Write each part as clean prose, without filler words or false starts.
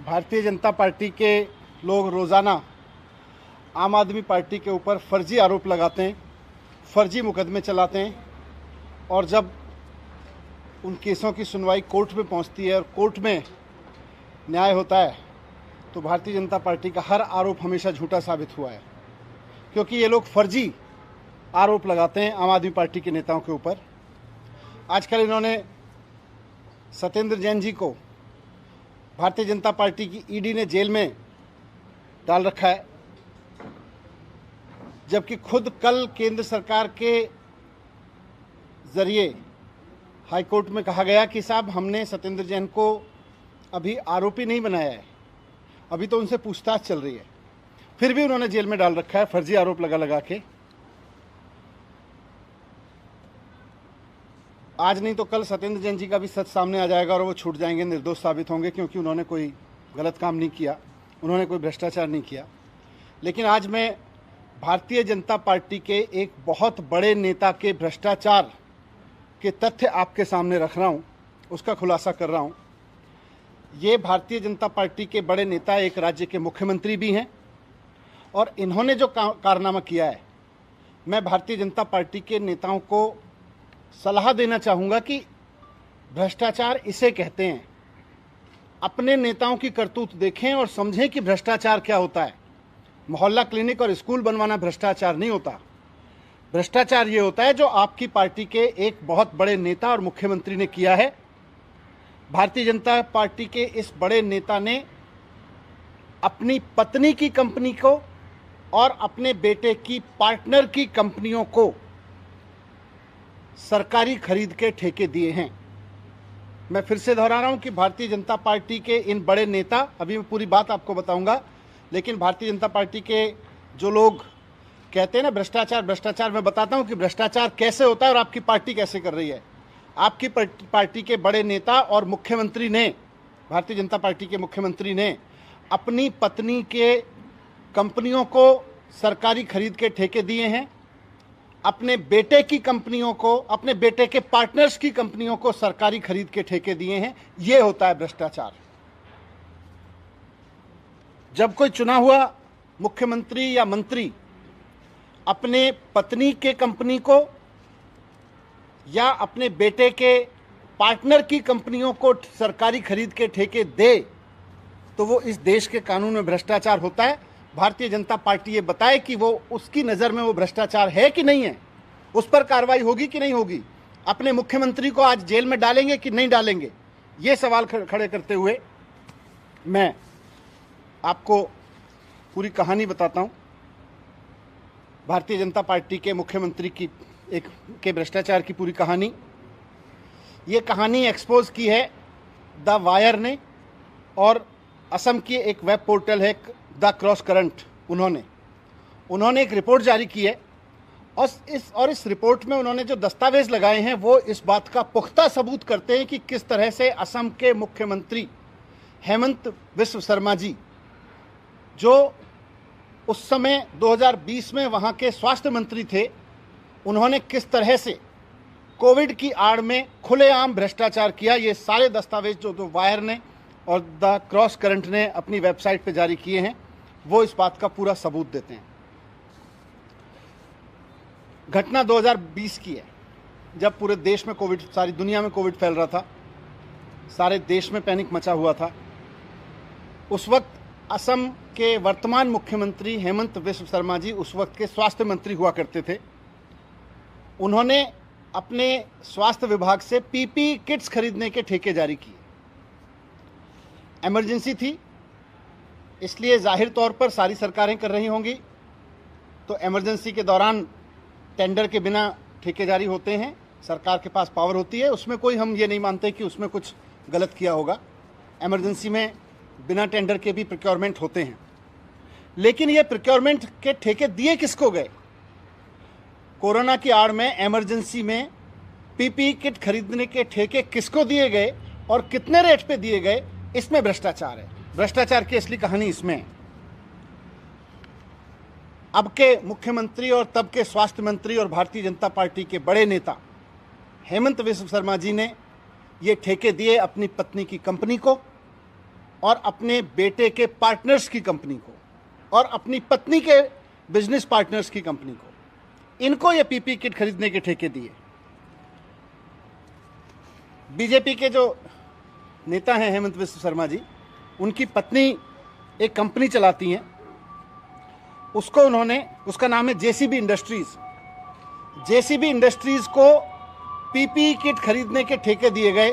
Bharatiya Janata party के लोग रोज़ाना आम आदमी पार्टी के ऊपर फर्जी आरोप लगाते हैं, फर्जी मुकदमे चलाते हैं और जब उन केसों की सुनवाई कोर्ट में पहुंचती है और कोर्ट में न्याय होता है तो भारतीय जनता पार्टी का हर आरोप हमेशा झूठा साबित हुआ है, क्योंकि ये लोग फर्जी आरोप लगाते हैं आम आदमी पार्टी के नेताओं के ऊपर। आजकल इन्होंने सत्येंद्र जैन जी को भारतीय जनता पार्टी की ईडी ने जेल में डाल रखा है, जबकि खुद कल केंद्र सरकार के जरिए हाईकोर्ट में कहा गया कि साहब हमने सत्येंद्र जैन को अभी आरोपी नहीं बनाया है, अभी तो उनसे पूछताछ चल रही है। फिर भी उन्होंने जेल में डाल रखा है फर्जी आरोप लगा लगा के। आज नहीं तो कल सत्येंद्र जैन जी का भी सच सामने आ जाएगा और वो छूट जाएंगे, निर्दोष साबित होंगे, क्योंकि उन्होंने कोई गलत काम नहीं किया, उन्होंने कोई भ्रष्टाचार नहीं किया। लेकिन आज मैं भारतीय जनता पार्टी के एक बहुत बड़े नेता के भ्रष्टाचार के तथ्य आपके सामने रख रहा हूँ, उसका खुलासा कर रहा हूँ। ये भारतीय जनता पार्टी के बड़े नेता एक राज्य के मुख्यमंत्री भी हैं और इन्होंने जो कारनामा किया है, मैं भारतीय जनता पार्टी के नेताओं को सलाह देना चाहूँगा कि भ्रष्टाचार इसे कहते हैं। अपने नेताओं की करतूत देखें और समझें कि भ्रष्टाचार क्या होता है। मोहल्ला क्लिनिक और स्कूल बनवाना भ्रष्टाचार नहीं होता। भ्रष्टाचार ये होता है जो आपकी पार्टी के एक बहुत बड़े नेता और मुख्यमंत्री ने किया है। भारतीय जनता पार्टी के इस बड़े नेता ने अपनी पत्नी की कंपनी को और अपने बेटे की पार्टनर की कंपनियों को सरकारी खरीद के ठेके दिए हैं। मैं फिर से दोहरा रहा हूं कि भारतीय जनता पार्टी के इन बड़े नेता, अभी मैं पूरी बात आपको बताऊंगा, लेकिन भारतीय जनता पार्टी के जो लोग कहते हैं ना भ्रष्टाचार भ्रष्टाचार, मैं बताता हूं कि भ्रष्टाचार कैसे होता है और आपकी पार्टी कैसे कर रही है। आपकी पार्टी के बड़े नेता और मुख्यमंत्री ने, भारतीय जनता पार्टी के मुख्यमंत्री ने अपनी पत्नी के कंपनियों को सरकारी खरीद के ठेके दिए हैं, अपने बेटे की कंपनियों को, अपने बेटे के पार्टनर्स की कंपनियों को सरकारी खरीद के ठेके दिए हैं। यह होता है भ्रष्टाचार। जब कोई चुना हुआ मुख्यमंत्री या मंत्री अपने पत्नी के कंपनी को या अपने बेटे के पार्टनर की कंपनियों को सरकारी खरीद के ठेके दे तो वो इस देश के कानून में भ्रष्टाचार होता है। भारतीय जनता पार्टी ये बताए कि वो उसकी नज़र में वो भ्रष्टाचार है कि नहीं है, उस पर कार्रवाई होगी कि नहीं होगी। अपने मुख्यमंत्री को आज जेल में डालेंगे कि नहीं डालेंगे, ये सवाल खड़े करते हुए मैं आपको पूरी कहानी बताता हूँ। भारतीय जनता पार्टी के मुख्यमंत्री की के भ्रष्टाचार की पूरी कहानी, ये कहानी एक्सपोज की है द वायर ने और असम की एक वेब पोर्टल है द क्रॉस करंट, उन्होंने एक रिपोर्ट जारी की है और इस रिपोर्ट में उन्होंने जो दस्तावेज लगाए हैं वो इस बात का पुख्ता सबूत करते हैं कि किस तरह से असम के मुख्यमंत्री हेमंत बिस्व शर्मा जी, जो उस समय 2020 में वहाँ के स्वास्थ्य मंत्री थे, उन्होंने किस तरह से कोविड की आड़ में खुलेआम भ्रष्टाचार किया। ये सारे दस्तावेज जो वायर ने और द क्रॉस करंट ने अपनी वेबसाइट पे जारी किए हैं वो इस बात का पूरा सबूत देते हैं। घटना 2020 की है, जब पूरे देश में कोविड, सारी दुनिया में कोविड फैल रहा था, सारे देश में पैनिक मचा हुआ था। उस वक्त असम के वर्तमान मुख्यमंत्री हेमंत बिस्व शर्मा जी उस वक्त के स्वास्थ्य मंत्री हुआ करते थे। उन्होंने अपने स्वास्थ्य विभाग से पीपी किट्स खरीदने के ठेके जारी किए। इमरजेंसी थी, इसलिए जाहिर तौर पर सारी सरकारें कर रही होंगी, तो इमरजेंसी के दौरान टेंडर के बिना ठेके जारी होते हैं, सरकार के पास पावर होती है, उसमें कोई हम ये नहीं मानते कि उसमें कुछ गलत किया होगा। इमरजेंसी में बिना टेंडर के भी प्रोक्योरमेंट होते हैं। लेकिन ये प्रोक्योरमेंट के ठेके दिए किसको गए? कोरोना की आड़ में इमरजेंसी में पीपीई किट खरीदने के ठेके किसको दिए गए और कितने रेट पे दिए गए, इसमें भ्रष्टाचार है। भ्रष्टाचार की असली कहानी इसमें है। अब के मुख्यमंत्री और तब के स्वास्थ्य मंत्री और भारतीय जनता पार्टी के बड़े नेता हेमंत बिस्व शर्मा जी ने ये ठेके दिए अपनी पत्नी की कंपनी को और अपने बेटे के पार्टनर्स की कंपनी को और अपनी पत्नी के बिजनेस पार्टनर्स की कंपनी को, इनको ये पीपी किट खरीदने के ठेके दिए। बीजेपी के जो नेता हैं हेमंत बिस्व शर्मा जी, उनकी पत्नी एक कंपनी चलाती हैं, उसका नाम है जेसीबी इंडस्ट्रीज। जेसीबी इंडस्ट्रीज को पीपी किट खरीदने के ठेके दिए गए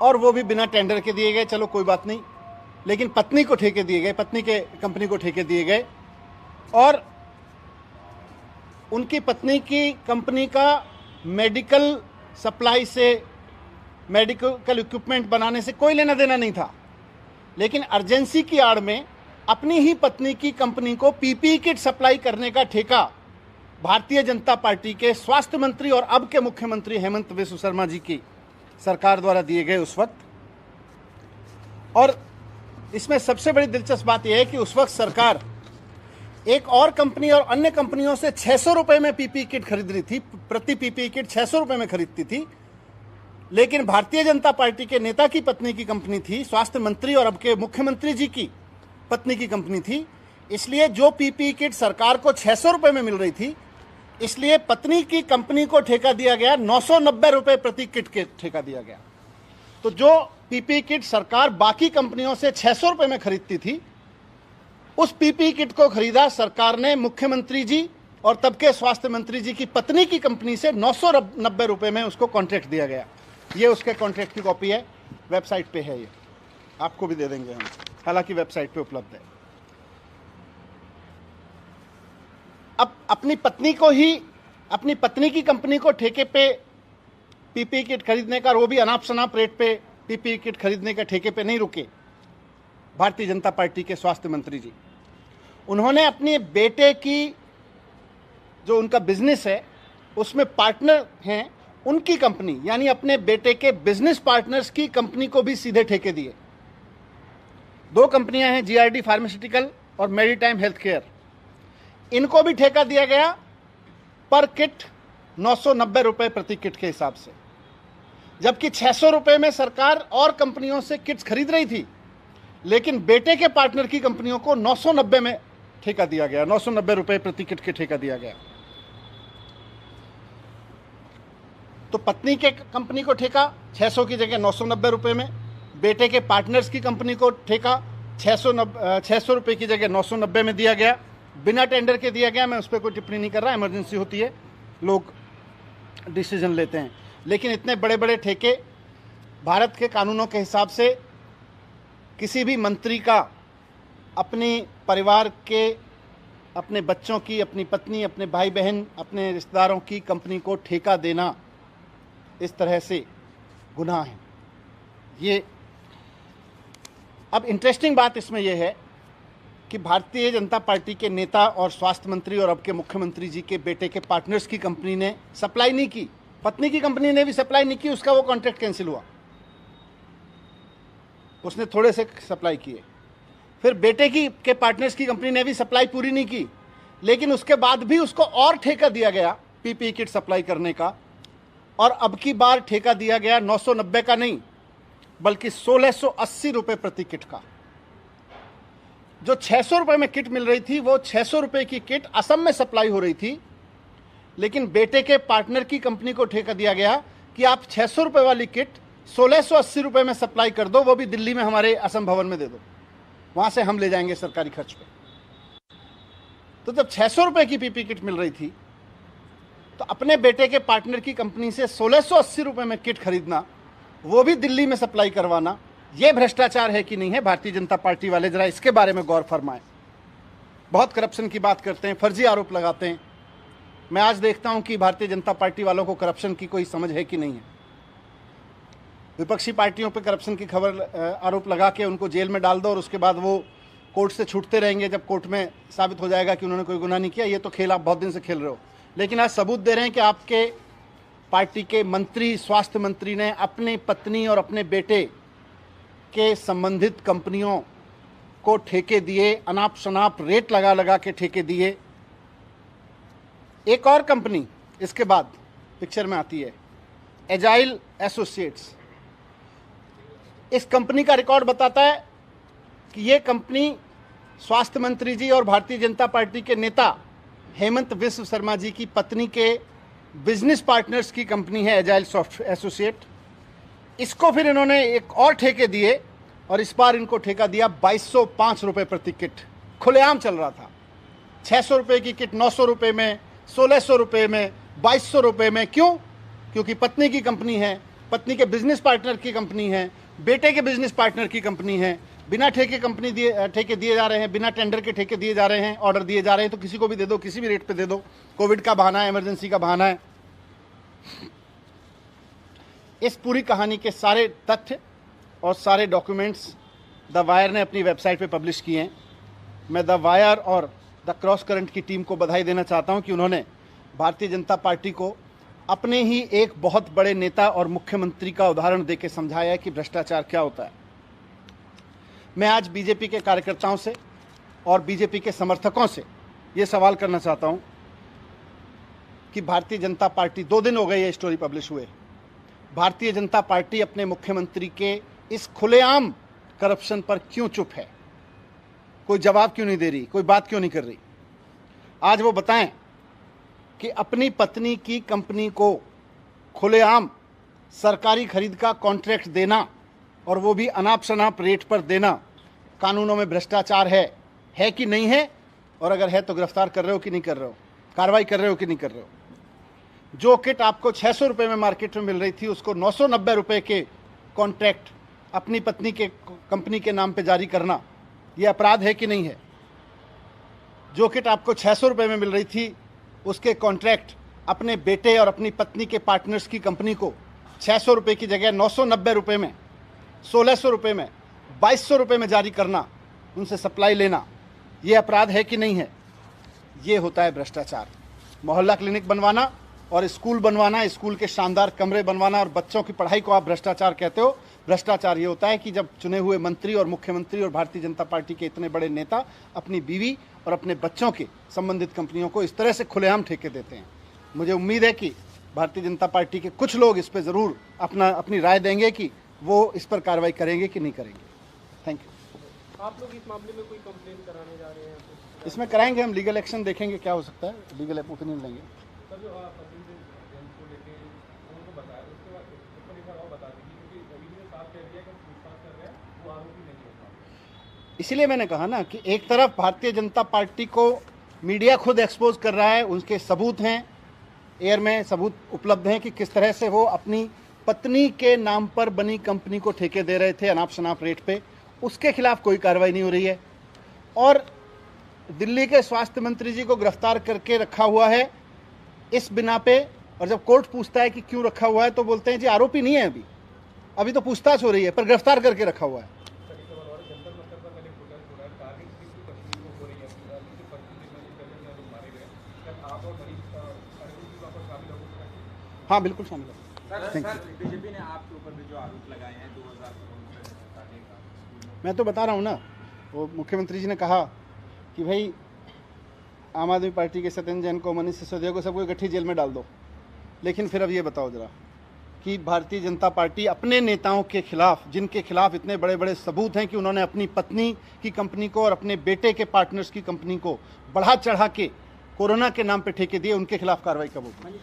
और वो भी बिना टेंडर के दिए गए, चलो कोई बात नहीं, लेकिन पत्नी को ठेके दिए गए, पत्नी के कंपनी को ठेके दिए गए और उनकी पत्नी की कंपनी का मेडिकल सप्लाई से, मेडिकल इक्विपमेंट बनाने से कोई लेना देना नहीं था, लेकिन अर्जेंसी की आड़ में अपनी ही पत्नी की कंपनी को पीपी किट सप्लाई करने का ठेका भारतीय जनता पार्टी के स्वास्थ्य मंत्री और अब के मुख्यमंत्री हेमंत बिस्व शर्मा जी की सरकार द्वारा दिए गए उस वक्त। और इसमें सबसे बड़ी दिलचस्प बात यह है कि उस वक्त सरकार एक और कंपनी और अन्य कंपनियों से 600 रुपए में पीपी किट खरीद रही थी, प्रति पीपी किट 600 रुपए में खरीदती थी, लेकिन भारतीय जनता पार्टी के नेता की पत्नी की कंपनी थी, स्वास्थ्य मंत्री और अब के मुख्यमंत्री जी की पत्नी की कंपनी थी, इसलिए जो पीपी किट सरकार को 600 रुपए में मिल रही थी, इसलिए पत्नी की कंपनी को ठेका दिया गया 990 रुपए प्रति किट के ठेका दिया गया। तो जो पीपी किट सरकार बाकी कंपनियों से 600 रुपए में खरीदती थी, उस पीपी किट को खरीदा सरकार ने मुख्यमंत्री जी और तब के स्वास्थ्य मंत्री जी की पत्नी की कंपनी से 990 रुपए में उसको कॉन्ट्रैक्ट दिया गया। ये उसके कॉन्ट्रैक्ट की कॉपी है, वेबसाइट पे है, ये आपको भी दे देंगे हम, हालांकि वेबसाइट पे उपलब्ध है। अब अपनी पत्नी की कंपनी को ठेके पे पीपी किट खरीदने का, और वो भी अनाप शनाप रेट पे पीपी किट खरीदने के ठेके पे नहीं रुके भारतीय जनता पार्टी के स्वास्थ्य मंत्री जी। उन्होंने अपने बेटे की जो उनका बिजनेस है उसमें पार्टनर हैं, उनकी कंपनी यानी अपने बेटे के बिजनेस पार्टनर्स की कंपनी को भी सीधे ठेके दिए। दो कंपनियां हैं, जीआरडी फार्मास्यूटिकल और मेरीटाइम हेल्थ केयर, इनको भी ठेका दिया गया पर किट 990 रुपए प्रति किट के हिसाब से, जबकि 600 रुपए में सरकार और कंपनियों से किट्स खरीद रही थी, लेकिन बेटे के पार्टनर की कंपनियों को 990 में ठेका दिया गया, 990 रुपए प्रति किट के ठेका दिया गया। तो पत्नी के कंपनी को ठेका 600 की जगह 990 रुपए में, बेटे के पार्टनर्स की कंपनी को ठेका 600 रुपए की जगह 990 में दिया गया, बिना टेंडर के दिया गया। मैं उस पर कोई टिप्पणी नहीं कर रहा, इमरजेंसी होती है, लोग डिसीजन लेते हैं, लेकिन इतने बड़े बड़े ठेके भारत के कानूनों के हिसाब से किसी भी मंत्री का अपने परिवार के, अपने बच्चों की, अपनी पत्नी, अपने भाई बहन, अपने रिश्तेदारों की कंपनी को ठेका देना इस तरह से गुनाह है। ये अब इंटरेस्टिंग बात इसमें यह है कि भारतीय जनता पार्टी के नेता और स्वास्थ्य मंत्री और अब के मुख्यमंत्री जी के बेटे के पार्टनर्स की कंपनी ने सप्लाई नहीं की, पत्नी की कंपनी ने भी सप्लाई नहीं की, उसका वो कॉन्ट्रैक्ट कैंसिल हुआ, उसने थोड़े से सप्लाई किए। फिर बेटे के पार्टनर्स की कंपनी ने भी सप्लाई पूरी नहीं की, लेकिन उसके बाद भी उसको और ठेका दिया गया पीपी किट सप्लाई करने का, और अब की बार ठेका दिया गया 990 का नहीं बल्कि 1680 रुपए प्रति किट का। जो 600 रुपए में किट मिल रही थी, वो 600 रुपए की किट असम में सप्लाई हो रही थी, लेकिन बेटे के पार्टनर की कंपनी को ठेका दिया गया कि आप 600 रुपए वाली किट 1680 रुपए में सप्लाई कर दो, वो भी दिल्ली में हमारे असम भवन में दे दो, वहां से हम ले जाएंगे सरकारी खर्च पे। तो जब 600 रुपए की पीपी किट मिल रही थी, तो अपने बेटे के पार्टनर की कंपनी से 1680 रुपए में किट खरीदना, वो भी दिल्ली में सप्लाई करवाना, ये भ्रष्टाचार है कि नहीं है? भारतीय जनता पार्टी वाले जरा इसके बारे में गौर फरमाएं। बहुत करप्शन की बात करते हैं, फर्जी आरोप लगाते हैं। मैं आज देखता हूं कि भारतीय जनता पार्टी वालों को करप्शन की कोई समझ है कि नहीं है। विपक्षी पार्टियों पर करप्शन की खबर आरोप लगा के उनको जेल में डाल दो और उसके बाद वो कोर्ट से छूटते रहेंगे जब कोर्ट में साबित हो जाएगा कि उन्होंने कोई गुनाह नहीं किया। ये तो खेल आप बहुत दिन से खेल रहे हो, लेकिन आज सबूत दे रहे हैं कि आपके पार्टी के मंत्री, स्वास्थ्य मंत्री ने अपनी पत्नी और अपने बेटे के संबंधित कंपनियों को ठेके दिए, अनाप शनाप रेट लगा लगा के ठेके दिए। एक और कंपनी इसके बाद पिक्चर में आती है, एजाइल एसोसिएट्स। इस कंपनी का रिकॉर्ड बताता है कि ये कंपनी स्वास्थ्य मंत्री जी और भारतीय जनता पार्टी के नेता हेमंत विश्व शर्मा जी की पत्नी के बिजनेस पार्टनर्स की कंपनी है एजाइल सॉफ्ट एसोसिएट। इसको फिर इन्होंने एक और ठेके दिए और इस बार इनको ठेका दिया 2205 रुपये प्रति किट। खुलेआम चल रहा था। 600 रुपये की किट 900 रुपये में, 1600 रुपये में, 2200 रुपये में। क्यों? क्योंकि पत्नी की कंपनी है, पत्नी के बिजनेस पार्टनर की कंपनी है, बेटे के बिजनेस पार्टनर की कंपनी है। बिना ठेके ठेके दिए जा रहे हैं, बिना टेंडर के ठेके दिए जा रहे हैं, ऑर्डर दिए जा रहे हैं। तो किसी को भी दे दो, किसी भी रेट पे दे दो। कोविड का बहाना है, इमरजेंसी का बहाना है। इस पूरी कहानी के सारे तथ्य और सारे डॉक्यूमेंट्स द वायर ने अपनी वेबसाइट पे पब्लिश किए हैं। मैं द वायर और द क्रॉस करंट की टीम को बधाई देना चाहता हूं कि उन्होंने भारतीय जनता पार्टी को अपने ही एक बहुत बड़े नेता और मुख्यमंत्री का उदाहरण देकर समझाया है कि भ्रष्टाचार क्या होता है। मैं आज बीजेपी के कार्यकर्ताओं से और बीजेपी के समर्थकों से ये सवाल करना चाहता हूं कि भारतीय जनता पार्टी, 2 दिन हो गए ये स्टोरी पब्लिश हुए, भारतीय जनता पार्टी अपने मुख्यमंत्री के इस खुलेआम करप्शन पर क्यों चुप है? कोई जवाब क्यों नहीं दे रही? कोई बात क्यों नहीं कर रही? आज वो बताएं कि अपनी पत्नी की कंपनी को खुलेआम सरकारी खरीद का कॉन्ट्रैक्ट देना और वो भी अनाप शनाप रेट पर देना कानूनों में भ्रष्टाचार है कि नहीं है? और अगर है तो गिरफ्तार कर रहे हो कि नहीं कर रहे हो? कार्रवाई कर रहे हो कि नहीं कर रहे हो? जो किट आपको 600 रुपये में मार्केट में मिल रही थी उसको 990 रुपये के कॉन्ट्रैक्ट अपनी पत्नी के कंपनी के नाम पे जारी करना, ये अपराध है कि नहीं है? जो किट आपको 600 रुपये में मिल रही थी उसके कॉन्ट्रैक्ट अपने बेटे और अपनी पत्नी के पार्टनर्स की कंपनी को 600 रुपये की जगह 990 रुपये में, 1600 रुपये में, 2200 रुपये में जारी करना, उनसे सप्लाई लेना, ये अपराध है कि नहीं है? ये होता है भ्रष्टाचार। मोहल्ला क्लिनिक बनवाना और स्कूल बनवाना, स्कूल के शानदार कमरे बनवाना और बच्चों की पढ़ाई को आप भ्रष्टाचार कहते हो? भ्रष्टाचार ये होता है कि जब चुने हुए मंत्री और मुख्यमंत्री और भारतीय जनता पार्टी के इतने बड़े नेता अपनी बीवी और अपने बच्चों के संबंधित कंपनियों को इस तरह से खुलेआम ठेके देते हैं। मुझे उम्मीद है कि भारतीय जनता पार्टी के कुछ लोग इस पर ज़रूर अपनी राय देंगे कि वो इस पर कार्रवाई करेंगे कि नहीं करेंगे। Thank you. आप लोग इस मामले में कोई कंप्लेन कराने जा रहे हैं? इसमें कराएंगे हम, लीगल एक्शन देखेंगे क्या हो सकता है, लीगल ओपिनियन लेंगे। सर, जो को लेके उनको बताया उसके बाद ऊपर एक बार और बता दीजिए, क्योंकि अभी ने साफ कह दिया कि पूछताछ कर रहे हैं, वो आरोपी नहीं होता। इसीलिए मैंने कहा ना कि एक तरफ भारतीय जनता पार्टी को मीडिया खुद एक्सपोज कर रहा है, उनके सबूत हैं, एयर में सबूत उपलब्ध हैं कि किस तरह से वो अपनी पत्नी के नाम पर बनी कंपनी को ठेके दे रहे थे अनाप शनाप रेट पे। उसके खिलाफ कोई कार्रवाई नहीं हो रही है और दिल्ली के स्वास्थ्य मंत्री जी को गिरफ्तार करके रखा हुआ है इस बिना पे। और जब कोर्ट पूछता है कि क्यों रखा हुआ है तो बोलते हैं जी आरोपी नहीं है, अभी तो पूछताछ हो रही है, पर गिरफ्तार करके रखा हुआ है। हाँ बिल्कुल शामिल है। बीजेपी ने आपके ऊपर भी जो आरोप लगाए हैं 2000 करोड़ का, मैं तो बता रहा हूँ ना, वो मुख्यमंत्री जी ने कहा कि भाई आम आदमी पार्टी के सत्येंद्र जैन को, मनीष सिसोदिया को सबको इकट्ठी जेल में डाल दो। लेकिन फिर अब ये बताओ जरा कि भारतीय जनता पार्टी अपने नेताओं के खिलाफ, जिनके खिलाफ इतने बड़े बड़े सबूत हैं कि उन्होंने अपनी पत्नी की कंपनी को और अपने बेटे के पार्टनर्स की कंपनी को बढ़ा चढ़ा के कोरोना के नाम पे ठेके दिए, उनके खिलाफ कार्रवाई कब होगी?